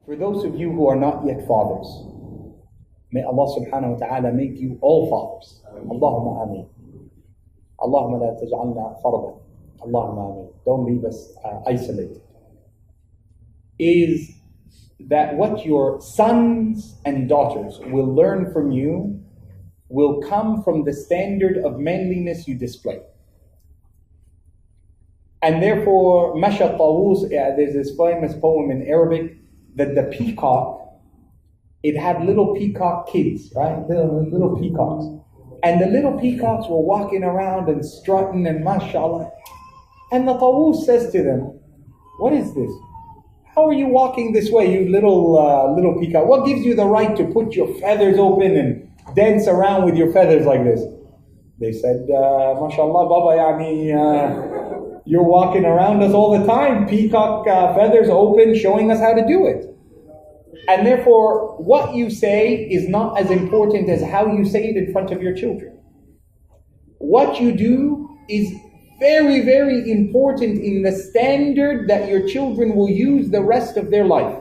For those of you who are not yet fathers, may Allah subhanahu wa ta'ala make you all fathers. Allahumma ameen. Allahumma la taj'alna fardan. Allahumma ameen. Don't leave us isolated. Is that what your sons and daughters will learn from you will come from the standard of manliness you display. And therefore, Masha Tawus, there's this famous poem in Arabic that the peacock, it had little peacock kids, right? Little peacocks. And the little peacocks were walking around and strutting and mashallah. And the Tawus says to them, what is this? How are you walking this way, you little peacock? What gives you the right to put your feathers open and dance around with your feathers like this? They said, mashallah, Baba, you're walking around us all the time, peacock feathers open, showing us how to do it. And therefore, what you say is not as important as how you say it in front of your children. What you do is very, very important in the standard that your children will use the rest of their life.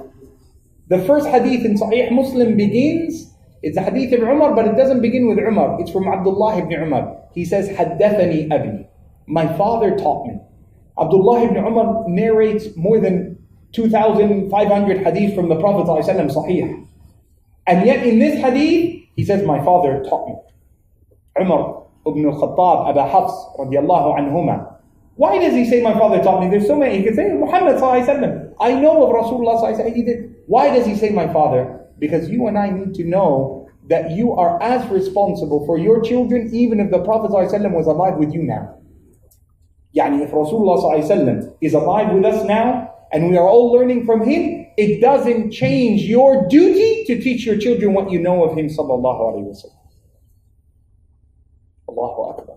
The first hadith in Sahih Muslim begins, it's a hadith of Umar, but it doesn't begin with Umar. It's from Abdullah ibn Umar. He says, Haddathani Abi. My father taught me. Abdullah ibn Umar narrates more than 2,500 hadith from the Prophet ﷺ, Sahih. And yet in this hadith, he says, my father taught me. Umar ibn al-Khattab, Aba Hafs, radiallahu anhuma. Why does he say my father taught me? There's so many. He could say Muhammad ﷺ. I know of Rasulullah ﷺ. He did. Why does he say my father? Because you and I need to know that you are as responsible for your children even if the Prophet ﷺ was alive with you now. Yani if Rasulullah ﷺ is alive with us now and we are all learning from him, it doesn't change your duty to teach your children what you know of him sallallahu alayhi wa sallam. Allahu Akbar.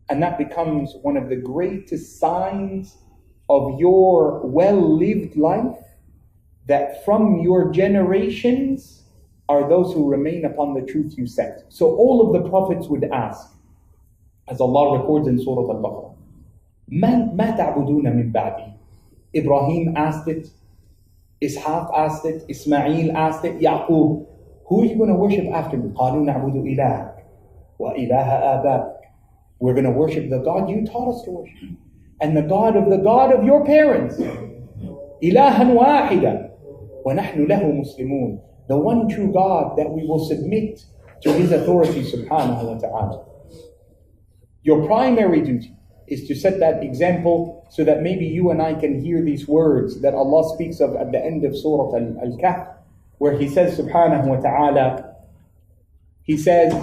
And that becomes one of the greatest signs of your well-lived life, that from your generations are those who remain upon the truth you set. So all of the prophets would ask, as Allah records in Surah Al-Baqarah, مَا تَعْبُدُونَ مِن بَعْدِي. Ibrahim asked it, Ishaq asked it, Ismail asked it, Yaqub, who are you going to worship after me? قَالُوا نَعْبُدُ إِلَهَكَ وَإِلَهَ آبَائِكَ. We're going to worship the God you taught us to worship, and the God of your parents. إِلَهًا وَاحِدًا وَنَحْنُ لَهُ مُسْلِمُونَ. The one true God that we will submit to his authority subhanahu wa ta'ala. Your primary duty is to set that example so that maybe you and I can hear these words that Allah speaks of at the end of Surah Al-Kahf, where he says subhanahu wa ta'ala, he says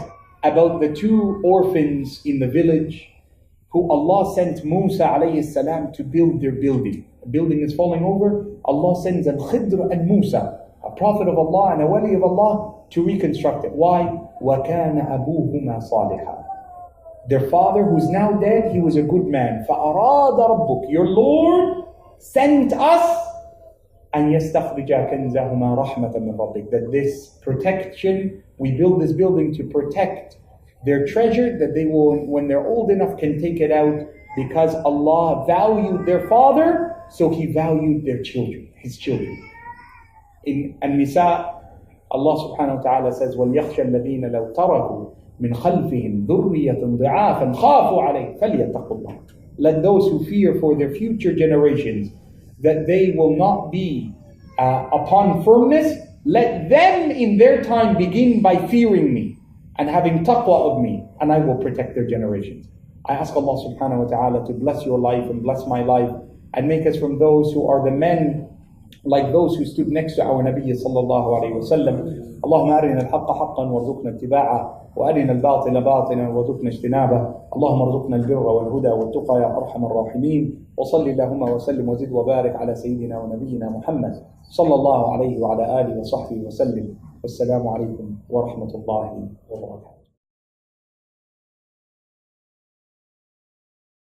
about the two orphans in the village who Allah sent Musa alayhi salam to build their building. A building is falling over, Allah sends Al-Khidr and Musa, a prophet of Allah and a wali of Allah, to reconstruct it. Why? وَكَانَ أَبُوهُمَا صَالِحًا. Their father, who's now dead, he was a good man. فَأَرَادَ رَبُّكَ. Your Lord sent us أَنْ يَسْتَخْرِجَ كَنْزَهُمَا رَحْمَةً مِنْ رَبِّكَ. That this protection, we build this building to protect their treasure, that they will, when they're old enough, can take it out, because Allah valued their father, so he valued their children, his children. In An-Nisa, Allah subhanahu wa ta'ala says, وَلْيَخْشَ الَّذِينَ لَوْ تَرَكُوا مِنْ خَلْفِهِمْ ذُرِّيَّةً ضِعَافًا خَافُوا عَلَيْهِمْ فَلْيَتَّقُوا اللَّهَ. Let those who fear for their future generations that they will not be upon firmness, let them in their time begin by fearing me and having taqwa of me, and I will protect their generations. I ask Allah subhanahu wa ta'ala to bless your life and bless my life, and make us from those who are the men like those who stood next to our Nabi sallallahu alayhi wa sallam. اللهم أرنا الحق حقا وارزقنا اتباعه وأرنا الباطل باطلا وارزقنا اجتنابه. اللهم ارزقنا البر والهدى والتقى يا أرحم الراحمين. وصل اللهم وسلم وزد وبارك على سيدنا ونبينا محمد صلى الله عليه وعلى آله وصحبه وسلم. والسلام عليكم ورحمة الله وبركاته.